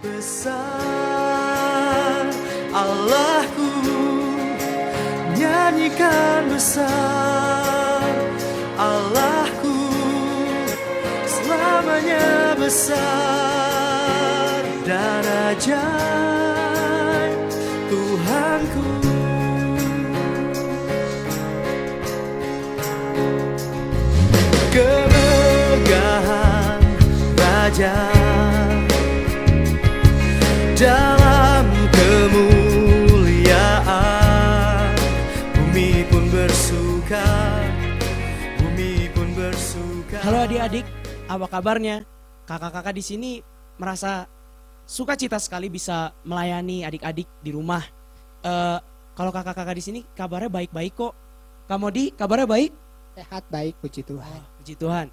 Besar Allahku, nyanyikan besar Allahku, selamanya besar dan ajaib Tuhanku. Kemegahan Raja dalam kemuliaan, bumi pun bersuka, bumi pun bersuka. Halo adik-adik, apa kabarnya? Kakak-kakak di sini merasa sukacita sekali bisa melayani adik-adik di rumah. Kalau kakak-kakak di sini kabarnya baik-baik kok. Kak Modi, kabarnya baik? Sehat, baik, puji Tuhan. Puji Tuhan.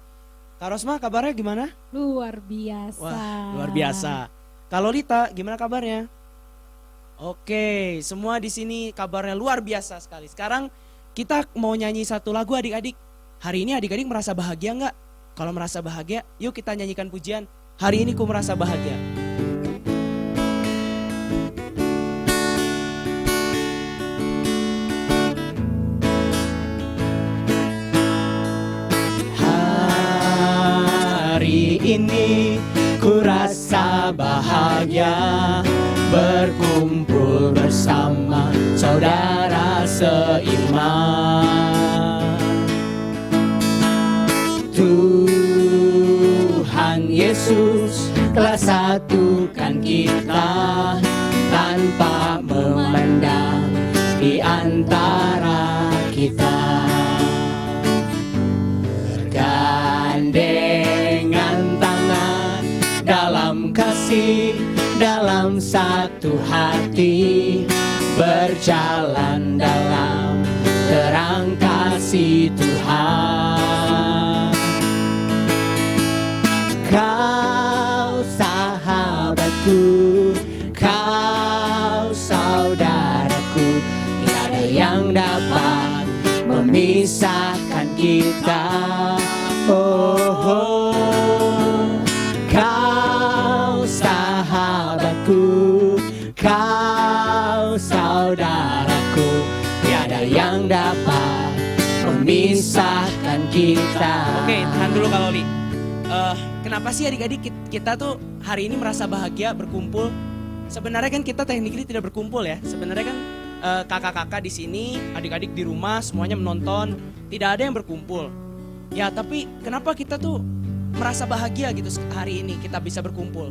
Kak Rosma, kabarnya gimana? Luar biasa. Wah, luar biasa. Kalau Lita, gimana kabarnya? Oke, semua di sini kabarnya luar biasa sekali. Sekarang kita mau nyanyi satu lagu adik-adik. Hari ini adik-adik merasa bahagia nggak? Kalau merasa bahagia, yuk kita nyanyikan pujian. Hari ini ku merasa bahagia. Hari ini ku rasa bahagia berkumpul bersama saudara seiman. Tuhan Yesus telah satukan kita tanpa memandang di antara kita. Bergandengan tangan dalam kasih, dalam satu hati, berjalan dalam terang kasih Tuhan. Kau sahabatku, kau saudaraku, tiada yang dapat memisahkan kita. Oh, kau sahabatku, kau saudaraku, tiada yang dapat memisahkan kita. Oke, tahan dulu Kak Loli. Kenapa sih adik-adik kita tuh hari ini merasa bahagia berkumpul? Sebenarnya kan kita technically tidak berkumpul ya. Sebenarnya kan kakak-kakak di sini, adik-adik di rumah semuanya menonton, tidak ada yang berkumpul. Ya, tapi kenapa kita tuh merasa bahagia gitu hari ini kita bisa berkumpul?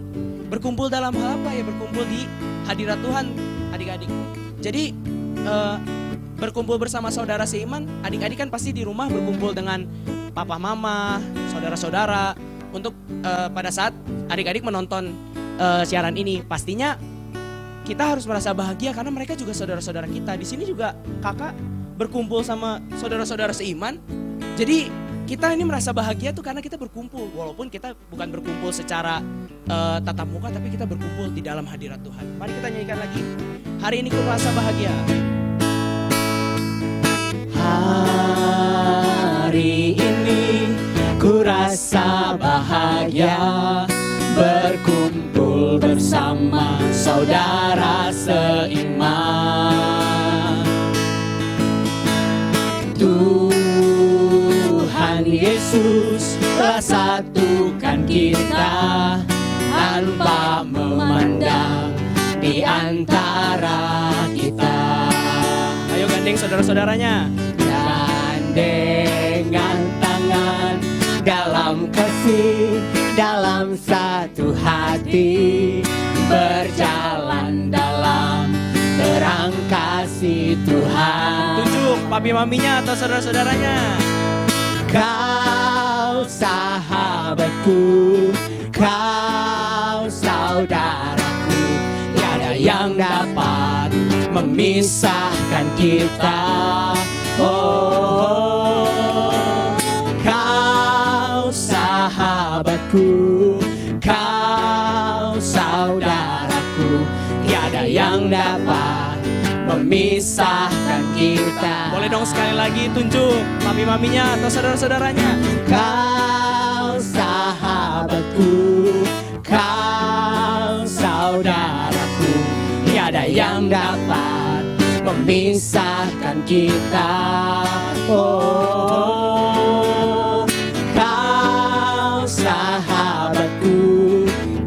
Berkumpul dalam hal apa ya? Berkumpul di hadirat Tuhan, adik-adik. Jadi berkumpul bersama saudara seiman, adik-adik kan pasti di rumah berkumpul dengan papa mama, saudara-saudara untuk pada saat adik-adik menonton siaran ini. Pastinya kita harus merasa bahagia karena mereka juga saudara-saudara kita. Di sini juga kakak berkumpul sama saudara-saudara seiman. Jadi kita ini merasa bahagia tuh karena kita berkumpul. Walaupun kita bukan berkumpul secara tatap muka, tapi kita berkumpul di dalam hadirat Tuhan. Mari kita nyanyikan lagi. Hari ini ku merasa bahagia. Hari ini ku rasa bahagia berkumpul bersama saudara seiman. Tuhan Yesus telah satukan kita tanpa memandang di antara kita. Ayo gandeng saudara-saudaranya. Gandengan tangan dalam kasih, dalam satu hati, berjalan dalam terang kasih Tuhan. Tunjuk papi maminya atau saudara-saudaranya. Kau sahabatku, kau saudaraku, tiada yang dapat memisahkan kita. Oh, kau sahabatku, kau saudaraku, tiada yang dapat memisahkan kita. Boleh dong sekali lagi tunjuk mami maminya atau saudara-saudaranya. Kau sahabatku, kau saudaraku, tiada yang dapat memisahkan kita. Oh, kau sahabatku,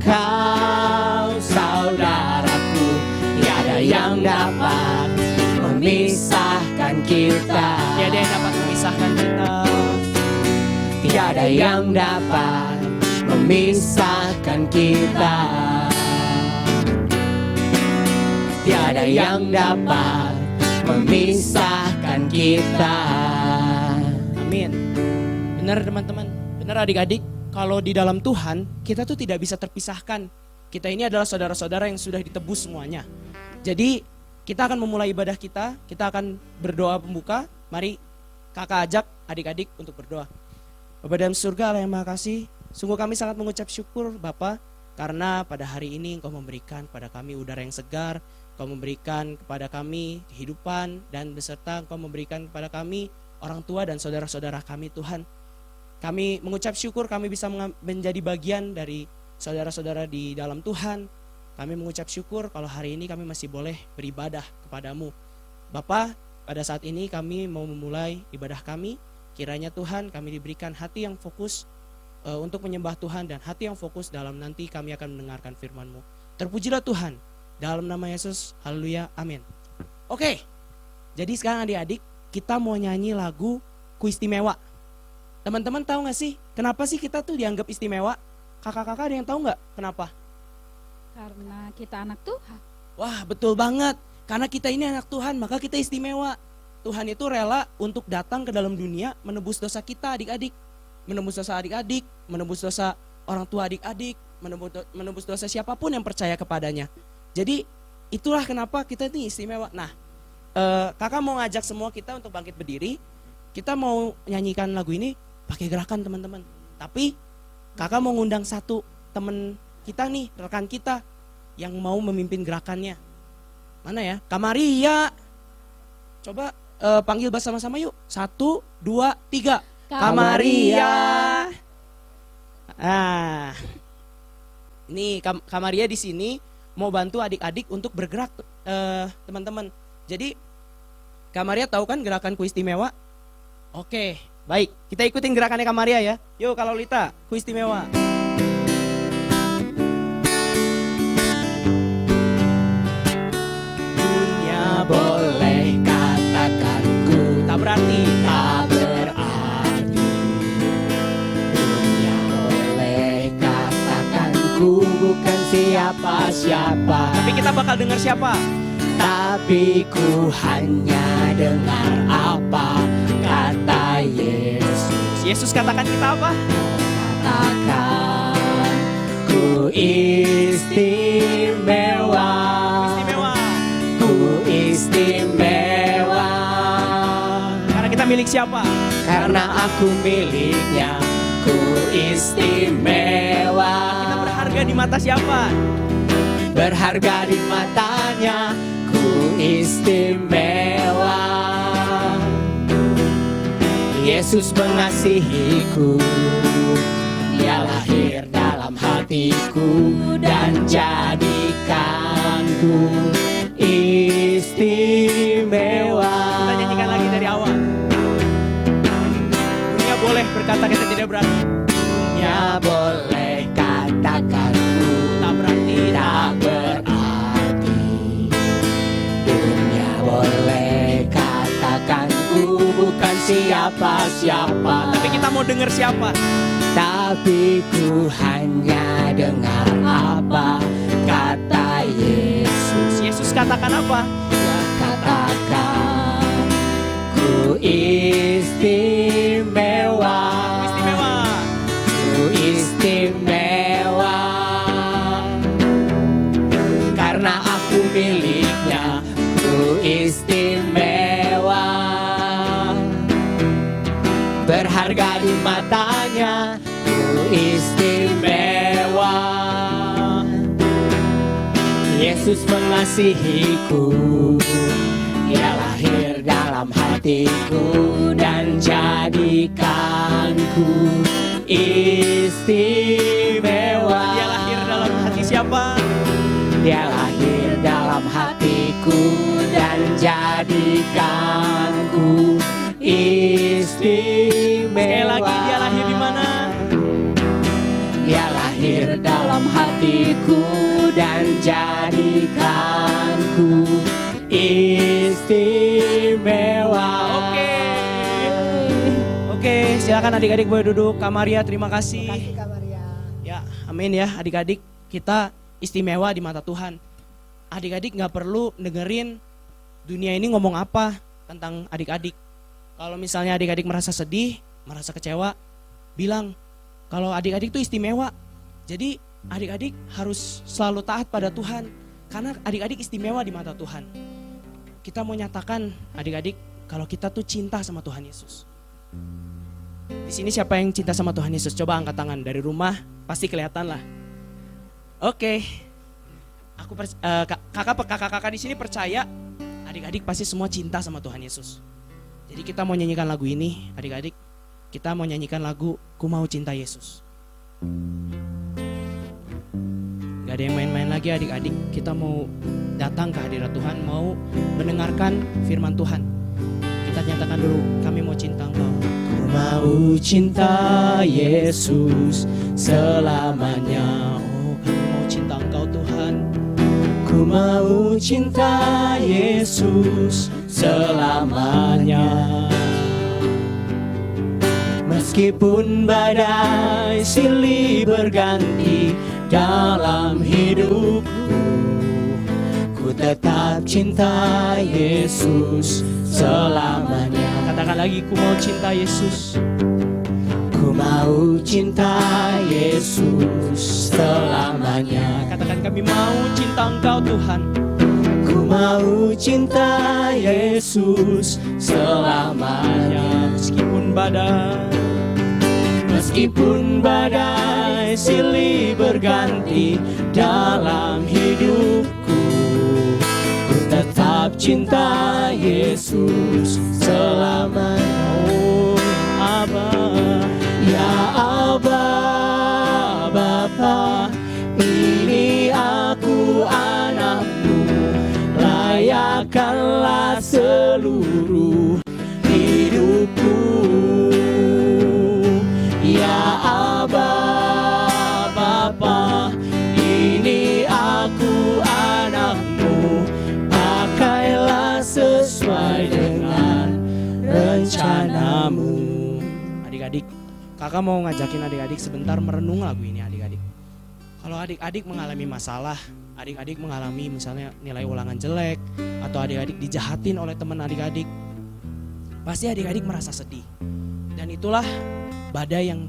kau saudaraku, tiada yang dapat memisahkan kita. Tiada yang dapat memisahkan kita. Tiada yang dapat memisahkan kita. Tiada yang dapat memisahkan kita. Amin. Benar teman-teman, benar adik-adik. Kalau di dalam Tuhan, kita tuh tidak bisa terpisahkan. Kita ini adalah saudara-saudara yang sudah ditebus semuanya. Jadi kita akan memulai ibadah kita akan berdoa pembuka. Mari kakak ajak adik-adik untuk berdoa. Bapa dalam surga, Allah yang Maha Kasih, sungguh kami sangat mengucap syukur Bapa, karena pada hari ini Engkau memberikan pada kami udara yang segar, Engkau memberikan kepada kami kehidupan, dan beserta Engkau memberikan kepada kami orang tua dan saudara-saudara kami Tuhan. Kami mengucap syukur kami bisa menjadi bagian dari saudara-saudara di dalam Tuhan. Kami mengucap syukur kalau hari ini kami masih boleh beribadah kepadamu. Bapa, pada saat ini kami mau memulai ibadah kami. Kiranya Tuhan kami diberikan hati yang fokus untuk menyembah Tuhan, dan hati yang fokus dalam nanti kami akan mendengarkan firman-Mu. Terpujilah Tuhan, dalam nama Yesus, haleluya, amin. Oke, jadi sekarang adik-adik kita mau nyanyi lagu Ku Istimewa. Teman-teman tahu gak sih kenapa sih kita tuh dianggap istimewa? Kakak-kakak ada yang tahu gak kenapa? Karena kita anak Tuhan. Wah, betul banget. Karena kita ini anak Tuhan, maka kita istimewa. Tuhan itu rela untuk datang ke dalam dunia menebus dosa kita adik-adik. Menebus dosa adik-adik, menebus dosa orang tua adik-adik, menebus dosa siapapun yang percaya kepadanya. Jadi itulah kenapa kita ini istimewa. Nah, kakak mau ngajak semua kita untuk bangkit berdiri. Kita mau nyanyikan lagu ini pakai gerakan teman-teman. Tapi kakak mau ngundang satu teman kita nih, rekan kita yang mau memimpin gerakannya. Mana ya? Kak Maria. Coba panggil bersama-sama yuk. 1, 2, 3. Kak Maria. Nah, ini Kak Maria di sini mau bantu adik-adik untuk bergerak, teman-teman. Jadi Kak Maria tahu kan gerakan Ku Istimewa? Oke, baik. Kita ikutin gerakannya Kak Maria ya. Yuk Kak Lolita, Ku Istimewa. Dunia boleh katakan ku Tak berarti. tak berarti. Dunia boleh katakan ku bukan siapa-siapa. Tapi kita bakal dengar siapa? Tapi ku hanya dengar apa kata Yesus. Yesus katakan kita apa? Katakan ku istimewa. Istimewa. Ku istimewa. Karena kita milik siapa? Karena aku miliknya. Ku istimewa. Kita berharga di mata siapa? Berharga di matanya. Ku istimewa. Yesus mengasihiku. Dia lahir dalam hatiku dan jadikanku istimewa. Kita nyanyikan lagi dari awal. Dunia boleh berkata kita tidak berarti. Dunia boleh katakan ku Tak berarti. tak berarti. Dunia boleh katakan ku bukan siapa-siapa. Tapi kita mau dengar siapa? Tapi ku hanya dengar apa kata Yesus. Yesus katakan apa? Dia katakan ku istimewa. Istimewa. Ku istimewa. Karena aku miliknya. Ku istimewa. Berharga di matanya. Ku istimewa. Yesus mengasihiku. Dia lahir dalam hatiku dan jadikanku istimewa. Dia lahir dalam hati siapa? Dia lahir dalam dalam hatiku dan jadikanku istimewa. Sekali lagi, dia lahir di mana? Dia lahir dalam hatiku dan jadikanku istimewa. Oke, silakan adik-adik boleh duduk. Kak Maria, terima kasih. Terima kasih Kak Maria. Ya, amin ya adik-adik. Kita istimewa di mata Tuhan. Adik-adik gak perlu dengerin dunia ini ngomong apa tentang adik-adik. Kalau misalnya adik-adik merasa sedih, merasa kecewa, bilang kalau adik-adik itu istimewa. Jadi adik-adik harus selalu taat pada Tuhan. Karena adik-adik istimewa di mata Tuhan. Kita mau nyatakan adik-adik kalau kita tuh cinta sama Tuhan Yesus. Di sini siapa yang cinta sama Tuhan Yesus? Coba angkat tangan dari rumah, pasti kelihatan lah. Oke, aku kakak-kakak di sini percaya adik-adik pasti semua cinta sama Tuhan Yesus. Jadi kita mau nyanyikan lagu ini, adik-adik. Kita mau nyanyikan lagu Ku Mau Cinta Yesus. Gak ada yang main-main lagi adik-adik. Kita mau datang ke hadirat Tuhan, mau mendengarkan firman Tuhan. Kita nyatakan dulu, kami mau cinta Engkau. Ku mau cinta Yesus selamanya. Oh, kami mau cinta Engkau Tuhan. Ku mau cinta Yesus selamanya. Meskipun badai silih berganti dalam hidupku, ku tetap cinta Yesus selamanya. Katakan lagi, ku mau cinta Yesus. Ku mau cinta Yesus selamanya. Katakan, kami mau cinta Engkau Tuhan. Ku mau cinta Yesus selamanya. Meskipun badai silih berganti dalam hidupku, ku tetap cinta Yesus selamanya. Oh Aba, ya Aba, Bapa, ini aku anakmu, layakkanlah seluruh hidupku. Ya Aba, Bapa, ini aku anakmu, pakailah sesuai dengan rencanamu. Adik-adik, kakak mau ngajakin adik-adik sebentar merenung lagu ini adik-adik. Kalau adik-adik mengalami masalah, adik-adik mengalami misalnya nilai ulangan jelek, atau adik-adik dijahatin oleh teman adik-adik, pasti adik-adik merasa sedih. Dan itulah badai yang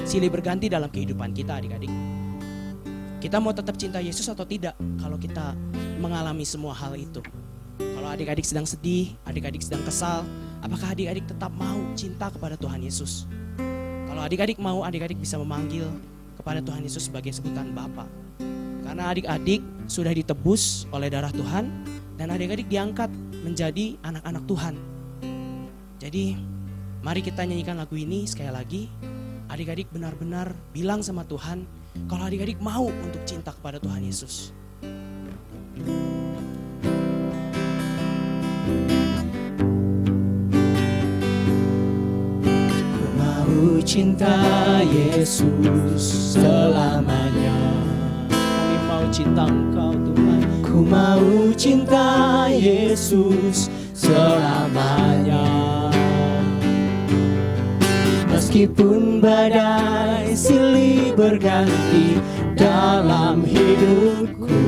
silih berganti dalam kehidupan kita adik-adik. Kita mau tetap cinta Yesus atau tidak kalau kita mengalami semua hal itu? Kalau adik-adik sedang sedih, adik-adik sedang kesal, apakah adik-adik tetap mau cinta kepada Tuhan Yesus? Kalau adik-adik mau, adik-adik bisa memanggil kepada Tuhan Yesus sebagai sebutan Bapa. Karena adik-adik sudah ditebus oleh darah Tuhan dan adik-adik diangkat menjadi anak-anak Tuhan. Jadi mari kita nyanyikan lagu ini sekali lagi. Adik-adik benar-benar bilang sama Tuhan kalau adik-adik mau untuk cinta kepada Tuhan Yesus. Ku mau cinta Yesus selamanya. Kami mau cinta Engkau Tuhan. Ku mau cinta Yesus selamanya. Meskipun badai silih berganti dalam hidupku,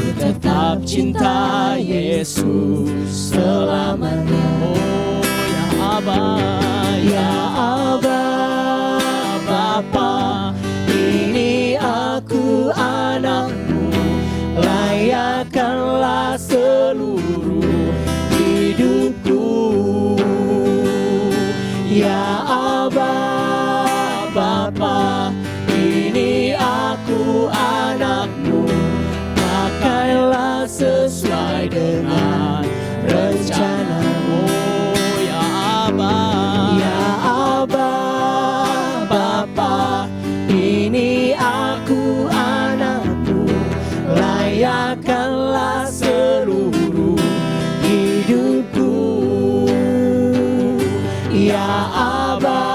ku tetap cinta Yesus selamanya. Oh ya Aba, ya Aba, Bapa, ini aku anakmu, layakkanlah seluruh hidupku. Ya Aba, Bapa, ini aku anakmu, pakailah sesuai dengan rencanamu. Ya Aba, ya Aba, Bapa, ini aku anakmu, layakkanlah percayakanlah seluruh hidupku. Ya Aba,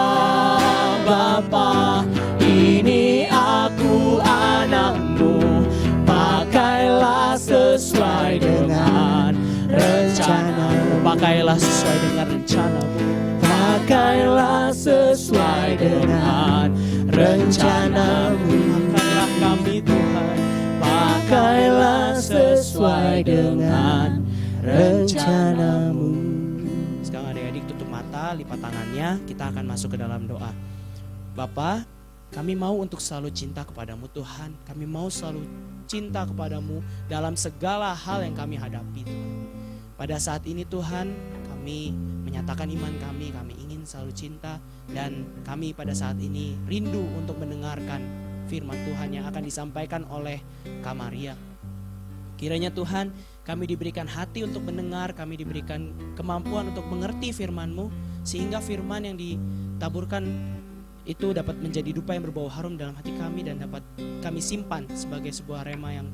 Bapa, ini aku anakmu, pakailah sesuai dengan rencanamu. Pakailah sesuai dengan rencanamu. Pakailah sesuai dengan rencanamu. Pakailah kami Tuhan, pakailah sesuai dengan rencanamu. Sekarang adik-adik tutup mata, lipat tangannya, kita akan masuk ke dalam doa. Bapa, kami mau untuk selalu cinta kepadamu Tuhan. Kami mau selalu cinta kepadamu dalam segala hal yang kami hadapi Tuhan. Pada saat ini Tuhan, kami menyatakan iman kami ingin selalu cinta. Dan kami pada saat ini rindu untuk mendengarkan firman Tuhan yang akan disampaikan oleh Kak Maria. Kiranya Tuhan, kami diberikan hati untuk mendengar, kami diberikan kemampuan untuk mengerti firman-Mu, sehingga firman yang ditaburkan itu dapat menjadi dupa yang berbau harum dalam hati kami dan dapat kami simpan sebagai sebuah rema yang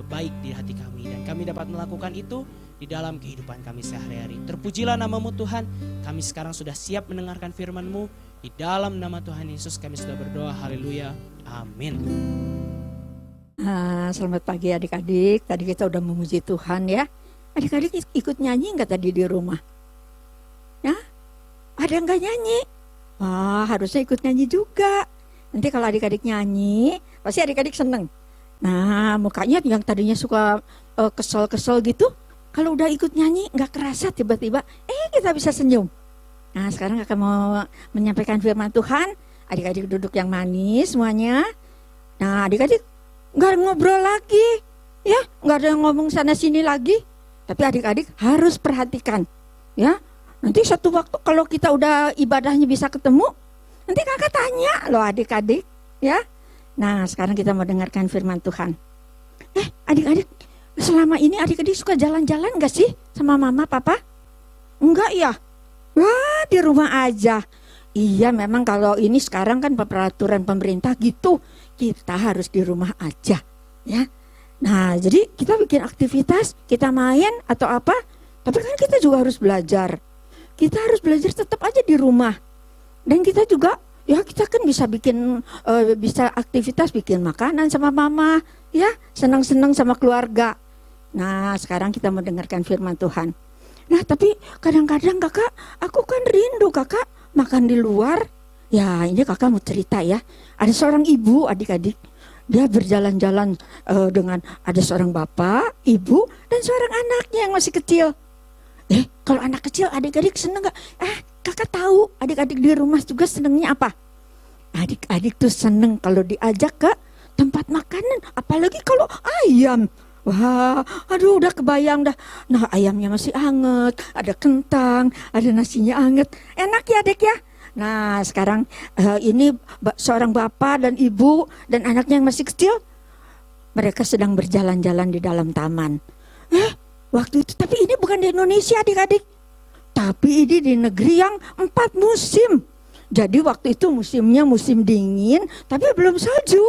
baik di hati kami. Dan kami dapat melakukan itu di dalam kehidupan kami sehari-hari. Terpujilah nama-Mu Tuhan, kami sekarang sudah siap mendengarkan firman-Mu. Di dalam nama Tuhan Yesus kami sudah berdoa, haleluya, amin. Selamat pagi adik-adik, tadi kita udah memuji Tuhan ya. Adik-adik ikut nyanyi nggak tadi di rumah? Ya, ada yang nggak nyanyi? Wah, harusnya ikut nyanyi juga. Nanti kalau adik-adik nyanyi, pasti adik-adik seneng. Nah, mukanya yang tadinya suka kesel-kesel gitu, kalau udah ikut nyanyi nggak kerasa tiba-tiba, kita bisa senyum. Nah, sekarang akan mau menyampaikan firman Tuhan. Adik-adik duduk yang manis semuanya. Nah, adik-adik nggak ngobrol lagi, ya, nggak ada yang ngomong sana sini lagi. Tapi adik-adik harus perhatikan, ya. Nanti suatu waktu kalau kita udah ibadahnya bisa ketemu, nanti kakak tanya loh adik-adik, ya. Nah, sekarang kita mau dengarkan firman Tuhan. Adik-adik, selama ini adik-adik suka jalan-jalan nggak sih sama mama, papa? Enggak ya? Wah, di rumah aja. Iya, memang kalau ini sekarang kan peraturan pemerintah gitu, kita harus di rumah aja, ya. Nah, jadi kita bikin aktivitas, kita main atau apa, tapi kan kita juga harus belajar. Kita harus belajar tetap aja di rumah. Dan kita juga, ya kita kan bisa bikin, bisa aktivitas, bikin makanan sama mama, ya, senang-senang sama keluarga. Nah, sekarang kita mendengarkan firman Tuhan. Nah, tapi kadang-kadang kakak, aku kan rindu kakak makan di luar. Ya, ini kakak mau cerita ya. Ada seorang ibu, adik-adik, dia berjalan-jalan dengan ada seorang bapak, ibu, dan seorang anaknya yang masih kecil. Kalau anak kecil adik-adik seneng gak? Kakak tahu adik-adik di rumah juga senengnya apa? Adik-adik tuh seneng kalau diajak ke tempat makanan, apalagi kalau ayam. Wah, aduh udah kebayang dah. Nah, ayamnya masih anget, ada kentang, ada nasinya anget. Enak ya adik ya? Nah, sekarang ini seorang bapak dan ibu dan anaknya yang masih kecil, mereka sedang berjalan-jalan di dalam taman. Waktu itu, tapi ini bukan di Indonesia adik-adik, tapi ini di negeri yang 4 musim. Jadi waktu itu musimnya musim dingin, tapi belum salju.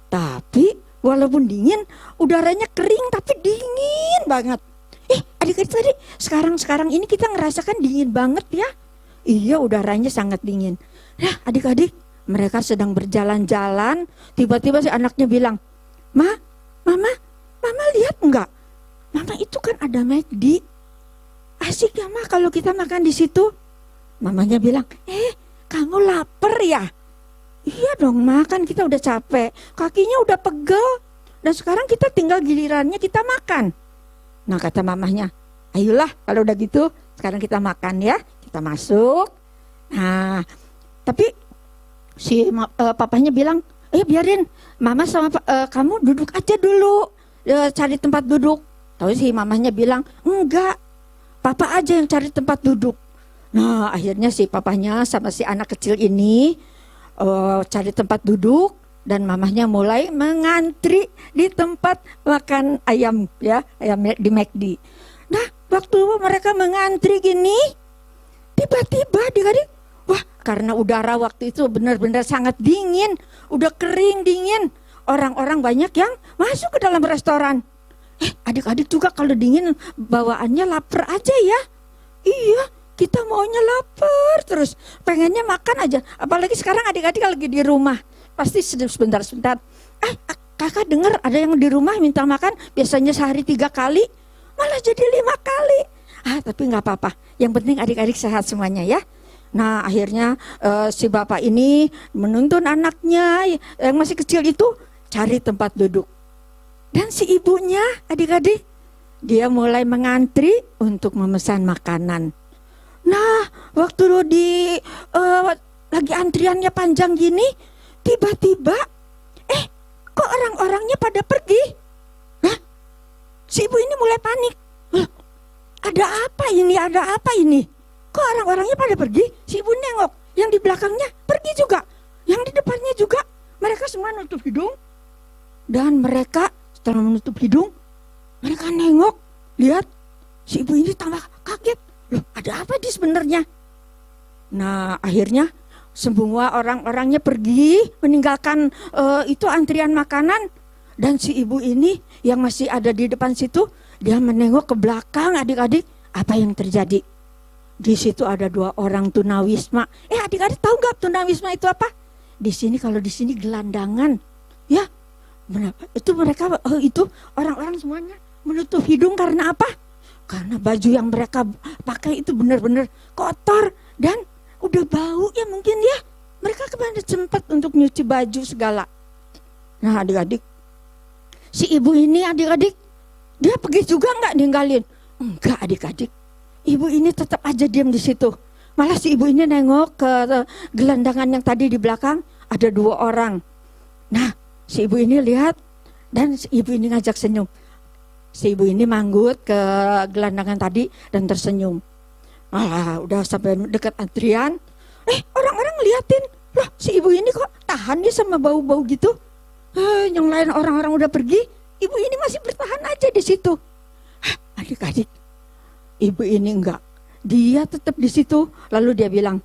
Tapi walaupun dingin, udaranya kering tapi dingin banget. Adik-adik tadi, sekarang ini kita ngerasakan dingin banget ya. Iya, udaranya sangat dingin. Nah, adik-adik, mereka sedang berjalan-jalan, tiba-tiba si anaknya bilang, Mama lihat enggak? Mama, itu kan ada McD. Asik ya Ma kalau kita makan di situ. Mamanya bilang, kamu lapar ya? Iya dong Ma, kan kita udah capek, kakinya udah pegel, dan sekarang kita tinggal gilirannya kita makan. Nah, kata mamahnya, ayolah kalau udah gitu, sekarang kita makan ya. Kita masuk. Nah, tapi si papanya bilang, biarin Mama sama kamu duduk aja dulu, cari tempat duduk. Tahu si mamanya bilang, enggak, Papa aja yang cari tempat duduk. Nah, akhirnya si papanya sama si anak kecil ini cari tempat duduk, dan mamahnya mulai mengantri di tempat makan ayam, ya, ayam di McD. Nah, waktu mereka mengantri gini, tiba-tiba adik-adik, wah, karena udara waktu itu benar-benar sangat dingin, udah kering dingin. orang-orang banyak yang masuk ke dalam restoran. Adik-adik juga kalau dingin bawaannya lapar aja ya. Iya, kita maunya lapar terus, pengennya makan aja. Apalagi sekarang adik-adik lagi di rumah, pasti sebentar-sebentar. Kakak dengar ada yang di rumah minta makan, biasanya sehari 3 kali, malah jadi 5 kali. Tapi nggak apa-apa, yang penting adik-adik sehat semuanya ya. Nah akhirnya si bapak ini menuntun anaknya yang masih kecil itu cari tempat duduk. Dan si ibunya adik-adik, dia mulai mengantri untuk memesan makanan. Nah waktu lagi antriannya panjang gini, tiba-tiba kok orang-orangnya pada pergi? Si ibu ini mulai panik. Ada apa ini? Ada apa ini? Kok orang-orangnya pada pergi? Si ibu nengok, yang di belakangnya pergi juga, yang di depannya juga. Mereka semua nutup hidung. Dan mereka setelah menutup hidung, mereka nengok, lihat si ibu ini tambah kaget. Loh, ada apa di sebenarnya? Nah, akhirnya semua orang-orangnya pergi meninggalkan itu antrian makanan. Dan si ibu ini yang masih ada di depan situ, dia menengok ke belakang adik-adik, apa yang terjadi? Di situ ada 2 orang tunawisma. Adik-adik tahu nggak tunawisma itu apa? Di sini kalau di sini gelandangan, ya. Itu mereka itu orang-orang semuanya menutup hidung karena apa? Karena baju yang mereka pakai itu benar-benar kotor dan udah bau ya mungkin ya. Mereka kemana sempat untuk nyuci baju segala. Nah adik-adik, si ibu ini adik-adik, dia pergi juga nggak ninggalin? Enggak adik-adik. Ibu ini tetap aja diam di situ. Malah si ibu ini nengok ke gelandangan yang tadi di belakang, ada 2 orang. Nah, si ibu ini lihat dan si ibu ini ngajak senyum. Si ibu ini manggut ke gelandangan tadi dan tersenyum. Udah sampai dekat antrian. Orang-orang ngeliatin, loh si ibu ini kok tahan nih sama bau-bau gitu. Yang lain orang-orang udah pergi, ibu ini masih bertahan aja di situ. Adik-adik, ibu ini enggak. Dia tetap di situ. Lalu dia bilang,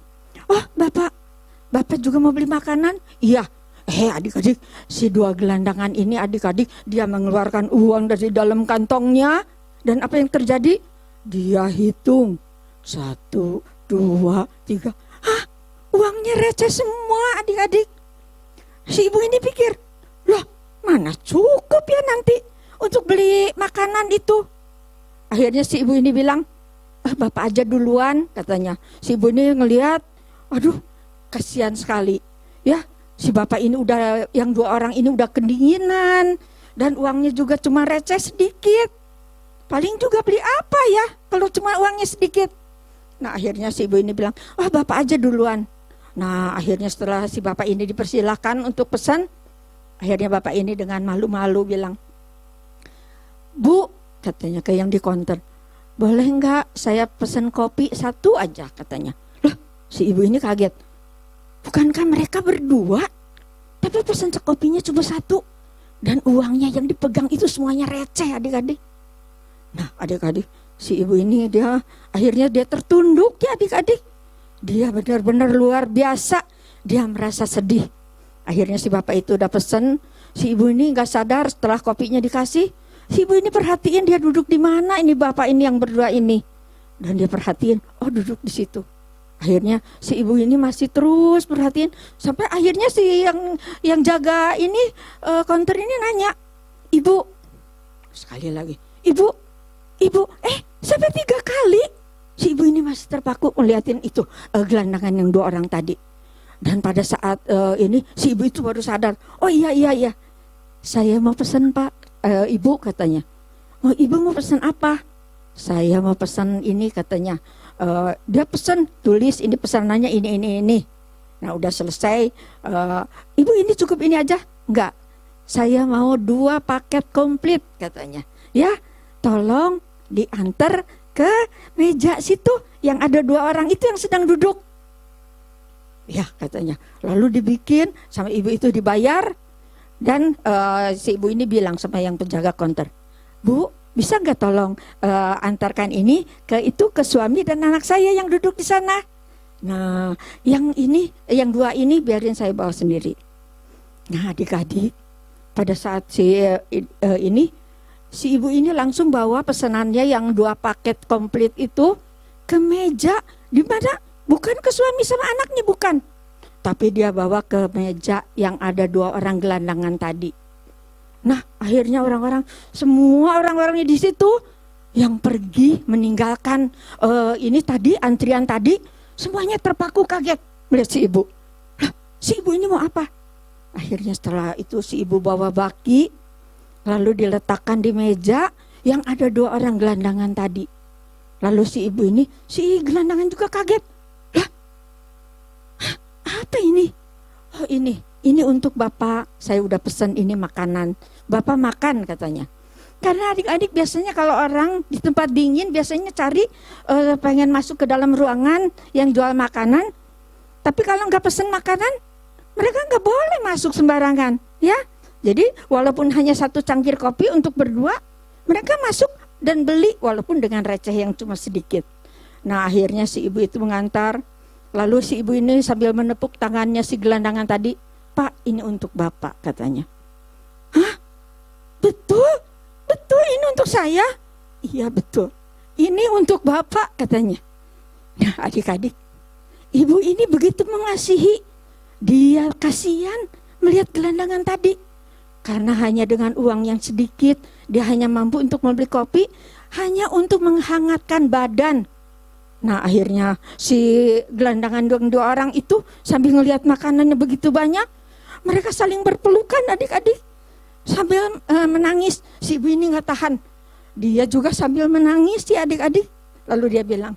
Bapak juga mau beli makanan? Iya. Adik-adik, si 2 gelandangan ini adik-adik, dia mengeluarkan uang dari dalam kantongnya. Dan apa yang terjadi? Dia hitung 1, 2, 3. Uangnya receh semua adik-adik. Si ibu ini pikir, loh mana cukup ya nanti untuk beli makanan itu. Akhirnya si ibu ini bilang, Bapak aja duluan katanya. Si ibu ini ngelihat, aduh kasihan sekali ya. Si bapak ini udah, yang 2 orang ini udah kedinginan. Dan uangnya juga cuma receh sedikit. Paling juga beli apa ya kalau cuma uangnya sedikit. Nah akhirnya si ibu ini bilang, Bapak aja duluan. Nah akhirnya setelah si bapak ini dipersilakan untuk pesan, akhirnya bapak ini dengan malu-malu bilang, Bu, katanya ke yang di counter, boleh enggak saya pesan kopi 1 aja katanya. Loh si ibu ini kaget. Bukankah mereka berdua? Tapi pesan kopinya cuma 1. Dan uangnya yang dipegang itu semuanya receh adik-adik. Nah adik-adik, si ibu ini akhirnya dia tertunduk ya adik-adik. Dia benar-benar luar biasa. Dia merasa sedih. Akhirnya si bapak itu udah pesen. Si ibu ini gak sadar setelah kopinya dikasih. Si ibu ini perhatiin dia duduk di mana ini bapak ini yang berdua ini. Dan dia perhatiin, duduk di situ. Akhirnya si ibu ini masih terus perhatiin sampai akhirnya si yang jaga ini counter ini nanya, Ibu, sekali lagi, Ibu, sampai 3 kali. Si ibu ini masih terpaku melihatin itu gelandangan yang 2 orang tadi. Dan pada saat ini si ibu itu baru sadar, iya, saya mau pesan Pak, Ibu katanya. Ibu mau pesan apa? Saya mau pesan ini katanya. Dia pesan, tulis ini pesanannya ini. Nah udah selesai, Ibu ini cukup ini aja? Enggak, saya mau 2 paket komplit katanya. Ya tolong diantar ke meja situ yang ada 2 orang itu yang sedang duduk. Ya katanya, lalu dibikin sama ibu itu dibayar. Dan si ibu ini bilang sama yang penjaga counter, Bu, bisa nggak tolong antarkan ini ke suami dan anak saya yang duduk di sana. Nah, yang 2 ini biarin saya bawa sendiri. Nah, adik-adik, pada saat si ibu ini langsung bawa pesanannya yang 2 paket komplit itu ke meja, di mana bukan ke suami sama anaknya, bukan, tapi dia bawa ke meja yang ada 2 orang gelandangan tadi. Nah, akhirnya semua orang-orangnya di situ yang pergi meninggalkan ini tadi, antrian tadi, semuanya terpaku kaget melihat si ibu. Lah, si ibu ini mau apa? Akhirnya setelah itu si ibu bawa baki, lalu diletakkan di meja yang ada 2 orang gelandangan tadi. Lalu si ibu ini, si gelandangan juga kaget. Lah, apa ini? Oh, ini untuk Bapak, saya udah pesan ini makanan. Bapak makan, katanya. Karena adik-adik biasanya kalau orang di tempat dingin biasanya cari pengen masuk ke dalam ruangan yang jual makanan. Tapi kalau nggak pesan makanan, mereka nggak boleh masuk sembarangan, ya. Jadi walaupun hanya 1 cangkir kopi untuk berdua, mereka masuk dan beli walaupun dengan receh yang cuma sedikit. Nah, akhirnya si ibu itu mengantar. Lalu si ibu ini sambil menepuk tangannya si gelandangan tadi, "Pak, ini untuk Bapak," katanya. "Hah? Betul? Betul ini untuk saya?" "Iya betul, ini untuk Bapak," katanya. Nah, adik-adik, ibu ini begitu mengasihi. Dia kasihan melihat gelandangan tadi. Karena hanya dengan uang yang sedikit, dia hanya mampu untuk membeli kopi, hanya untuk menghangatkan badan. Nah, akhirnya si gelandangan 2 orang itu sambil ngelihat makanannya begitu banyak, mereka saling berpelukan adik-adik. Sambil menangis, si ibu ini gak tahan. Dia juga sambil menangis si adik-adik. Lalu dia bilang,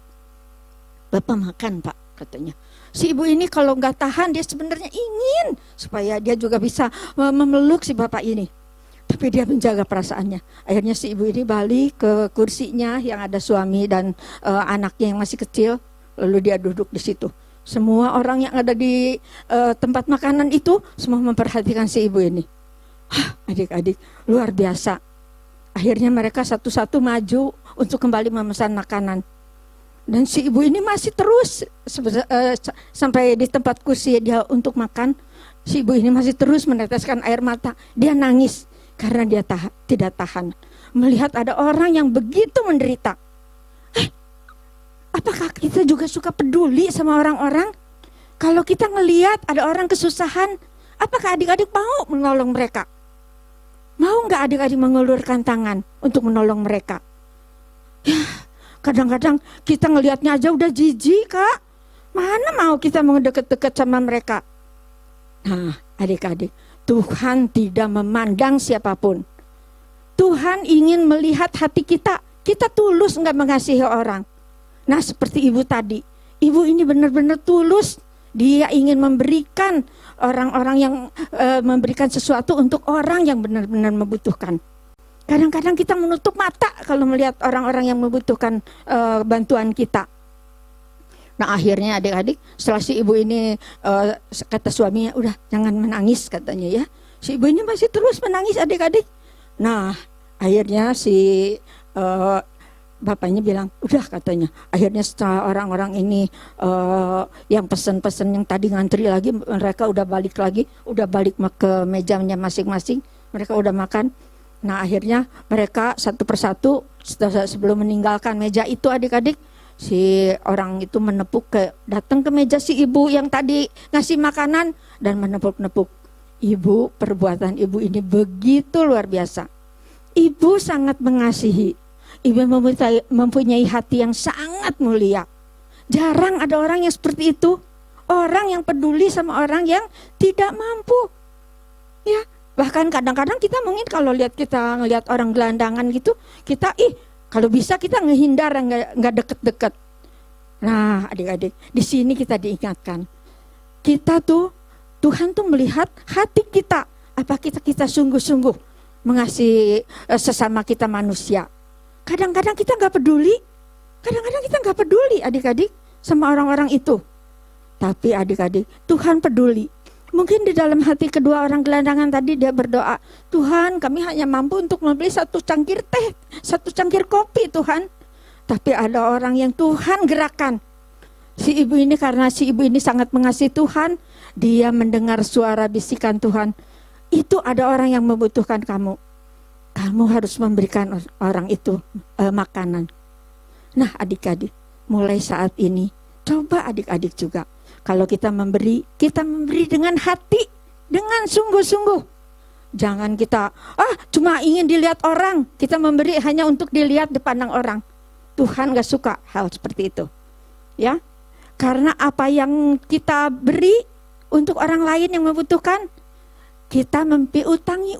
"Bapak makan, Pak," katanya. Si ibu ini kalau gak tahan, dia sebenarnya ingin supaya dia juga bisa memeluk si bapak ini. Tapi dia menjaga perasaannya. Akhirnya si ibu ini balik ke kursinya yang ada suami dan anaknya yang masih kecil. Lalu dia duduk di situ. Semua orang yang ada di tempat makanan itu semua memperhatikan si ibu ini. Adik-adik, luar biasa. Akhirnya mereka satu-satu maju untuk kembali memesan makanan. Dan si ibu ini masih terus sampai di tempat kursi dia untuk makan. Si ibu ini masih terus meneteskan air mata. Dia nangis karena dia tidak tahan melihat ada orang yang begitu menderita. Apakah kita juga suka peduli sama orang-orang? Kalau kita ngelihat ada orang kesusahan, apakah adik-adik mau menolong mereka? Mau nggak adik-adik mengulurkan tangan untuk menolong mereka? Ya, kadang-kadang kita ngelihatnya aja udah jijik, Kak. Mana mau kita mau deket-deket sama mereka? Nah, adik-adik, Tuhan tidak memandang siapapun. Tuhan ingin melihat hati kita. Kita tulus nggak mengasihi orang. Nah, seperti ibu tadi. Ibu ini benar-benar tulus. Dia ingin memberikan orang-orang yang memberikan sesuatu untuk orang yang benar-benar membutuhkan. Kadang-kadang kita menutup mata kalau melihat orang-orang yang membutuhkan bantuan kita. Nah, akhirnya adik-adik, setelah si ibu ini kata suaminya, "Udah jangan menangis," katanya ya. Si ibu ini masih terus menangis adik-adik. Nah, akhirnya si bapaknya bilang, "Udah," katanya. Akhirnya setelah orang-orang ini yang pesen-pesen yang tadi ngantri lagi, mereka udah balik lagi, udah balik ke mejanya masing-masing, mereka udah makan. Nah, akhirnya mereka satu persatu sebelum meninggalkan meja itu adik-adik, si orang itu datang ke meja si ibu yang tadi ngasih makanan dan menepuk-nepuk. Ibu, perbuatan ibu ini begitu luar biasa. Ibu sangat mengasihi. Ibu mempunyai hati yang sangat mulia. Jarang ada orang yang seperti itu. Orang yang peduli sama orang yang tidak mampu. Ya, bahkan kadang-kadang kita mungkin kalau ngelihat orang gelandangan gitu, kita kalau bisa kita ngehindar, nggak deket-deket. Nah, adik-adik, di sini kita diingatkan. Tuhan tuh melihat hati kita. Apa kita sungguh-sungguh mengasihi sesama kita manusia. Kadang-kadang kita nggak peduli. Kadang-kadang kita nggak peduli adik-adik sama orang-orang itu. Tapi adik-adik, Tuhan peduli. Mungkin di dalam hati kedua orang gelandangan tadi dia berdoa, "Tuhan, kami hanya mampu untuk membeli 1 cangkir teh, 1 cangkir kopi, Tuhan." Tapi ada orang yang Tuhan gerakan. Si ibu ini, karena si ibu ini sangat mengasihi Tuhan, dia mendengar suara bisikan Tuhan, itu ada orang yang membutuhkan kamu. Kamu harus memberikan orang itu makanan. Nah adik-adik, mulai saat ini, coba adik-adik juga. Kalau kita memberi dengan hati, dengan sungguh-sungguh. Jangan kita, cuma ingin dilihat orang. Kita memberi hanya untuk dilihat dipandang orang. Tuhan gak suka hal seperti itu. Ya, karena apa yang kita beri untuk orang lain yang membutuhkan, kita mempiutangi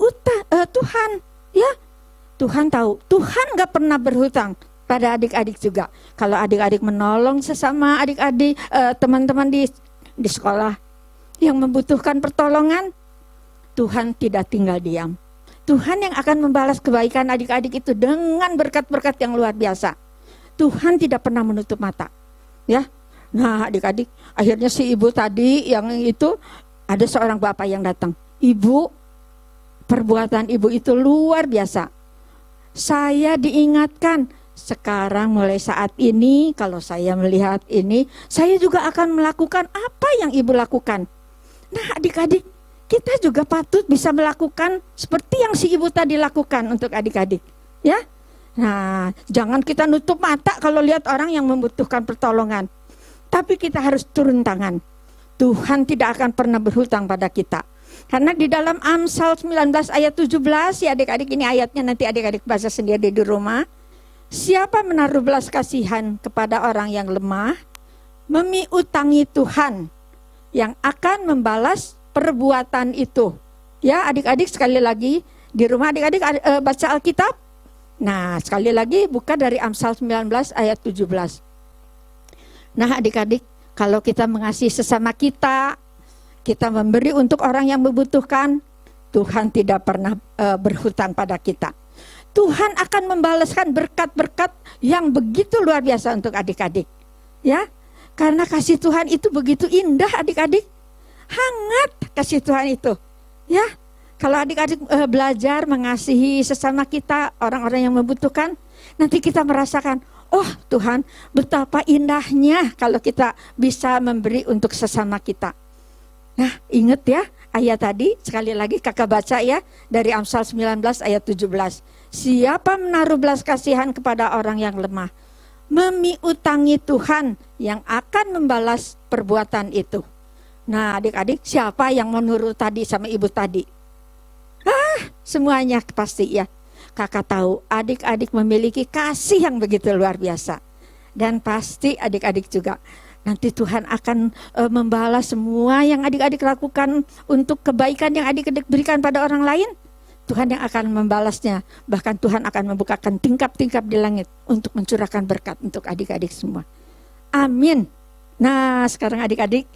Tuhan. Ya, Tuhan tahu. Tuhan gak pernah berhutang pada adik-adik juga. Kalau adik-adik menolong sesama adik-adik, teman-teman di sekolah yang membutuhkan pertolongan, Tuhan tidak tinggal diam. Tuhan yang akan membalas kebaikan adik-adik itu dengan berkat-berkat yang luar biasa. Tuhan tidak pernah menutup mata. Ya, nah adik-adik, akhirnya si ibu tadi yang itu, ada seorang bapak yang datang. Ibu, perbuatan ibu itu luar biasa. Saya diingatkan, sekarang mulai saat ini kalau saya melihat ini, saya juga akan melakukan apa yang ibu lakukan. Nah adik-adik, kita juga patut bisa melakukan seperti yang si ibu tadi lakukan untuk adik-adik. Ya, nah jangan kita nutup mata kalau lihat orang yang membutuhkan pertolongan. Tapi kita harus turun tangan. Tuhan tidak akan pernah berhutang pada kita. Karena di dalam Amsal 19 ayat 17, ya adik-adik, ini ayatnya nanti adik-adik baca sendiri di rumah. Siapa menaruh belas kasihan kepada orang yang lemah, memiutangi Tuhan yang akan membalas perbuatan itu. Ya adik-adik, sekali lagi di rumah adik-adik baca Alkitab. Nah sekali lagi buka dari Amsal 19 ayat 17. Nah adik-adik, kalau kita mengasihi sesama kita memberi untuk orang yang membutuhkan, Tuhan tidak pernah berhutang pada kita. Tuhan akan membalaskan berkat-berkat yang begitu luar biasa untuk adik-adik. Ya, karena kasih Tuhan itu begitu indah adik-adik. Hangat kasih Tuhan itu. Ya, kalau adik-adik belajar mengasihi sesama kita, orang-orang yang membutuhkan, nanti kita merasakan, oh Tuhan, betapa indahnya kalau kita bisa memberi untuk sesama kita. Nah, ingat ya ayat tadi, sekali lagi kakak baca ya, dari Amsal 19 ayat 17. Siapa menaruh belas kasihan kepada orang yang lemah, memiutangi Tuhan yang akan membalas perbuatan itu. Nah adik-adik, siapa yang menurut tadi sama ibu tadi? Semuanya pasti ya. Kakak tahu adik-adik memiliki kasih yang begitu luar biasa. Dan pasti adik-adik juga nanti Tuhan akan membalas semua yang adik-adik lakukan untuk kebaikan yang adik-adik berikan pada orang lain. Tuhan yang akan membalasnya. Bahkan Tuhan akan membukakan tingkap-tingkap di langit untuk mencurahkan berkat untuk adik-adik semua. Amin. Nah sekarang adik-adik,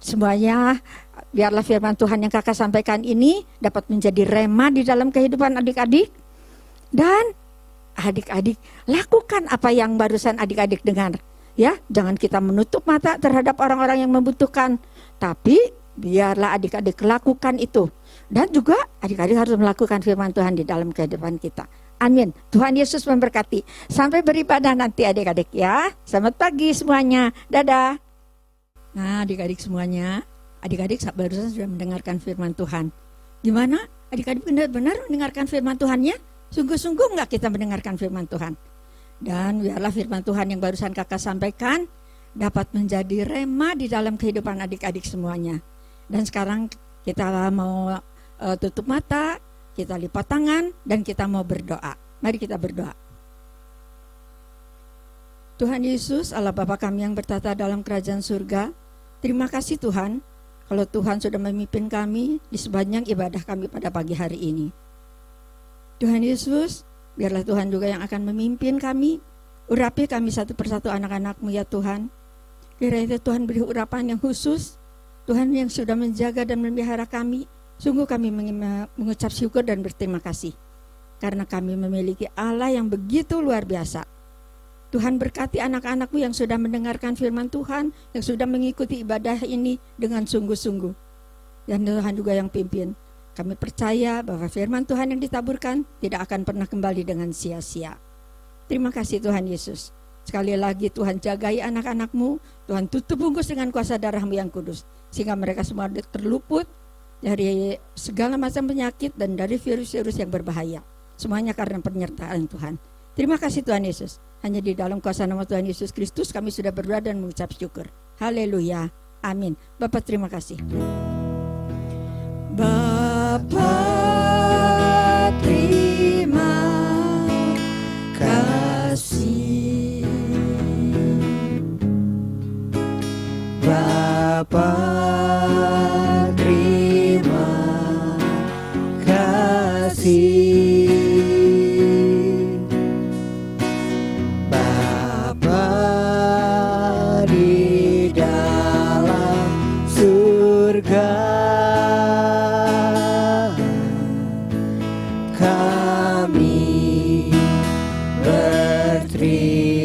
semuanya biarlah firman Tuhan yang kakak sampaikan ini dapat menjadi rema di dalam kehidupan adik-adik. Dan adik-adik lakukan apa yang barusan adik-adik dengar. Ya, jangan kita menutup mata terhadap orang-orang yang membutuhkan. Tapi biarlah adik-adik lakukan itu. Dan juga adik-adik harus melakukan firman Tuhan di dalam kehidupan kita. Amin. Tuhan Yesus memberkati. Sampai beribadah nanti adik-adik ya. Selamat pagi semuanya. Dadah. Nah adik-adik semuanya, adik-adik barusan sudah mendengarkan firman Tuhan. Gimana? Adik-adik benar-benar mendengarkan firman Tuhannya? Sungguh-sungguh enggak kita mendengarkan firman Tuhan? Dan biarlah firman Tuhan yang barusan kakak sampaikan dapat menjadi rema di dalam kehidupan adik-adik semuanya. Dan sekarang kita mau tutup mata, kita lipat tangan, dan kita mau berdoa. Mari kita berdoa. Tuhan Yesus, Allah Bapa kami yang bertata dalam kerajaan surga, terima kasih Tuhan, kalau Tuhan sudah memimpin kami di sepanjang ibadah kami pada pagi hari ini. Tuhan Yesus, biarlah Tuhan juga yang akan memimpin kami, urapi kami satu persatu anak-anak-Mu ya Tuhan. Kiranya Tuhan beri urapan yang khusus, Tuhan yang sudah menjaga dan memelihara kami. Sungguh kami mengucap syukur dan berterima kasih. Karena kami memiliki Allah yang begitu luar biasa. Tuhan berkati anak-anak-Mu yang sudah mendengarkan firman Tuhan, yang sudah mengikuti ibadah ini dengan sungguh-sungguh. Dan Tuhan juga yang pimpin. Kami percaya bahwa firman Tuhan yang ditaburkan tidak akan pernah kembali dengan sia-sia. Terima kasih Tuhan Yesus. Sekali lagi Tuhan jagai anak-anak-Mu, Tuhan tutup bungkus dengan kuasa darah-Mu yang kudus. Sehingga mereka semua terluput dari segala macam penyakit dan dari virus-virus yang berbahaya. Semuanya karena penyertaan Tuhan. Terima kasih Tuhan Yesus. Hanya di dalam kuasa nama Tuhan Yesus Kristus kami sudah berdoa dan mengucap syukur. Haleluya. Amin. Bapak terima kasih. Bapa terima kasih. Bapa terima kasih. Bapa di dalam surga, kami berterima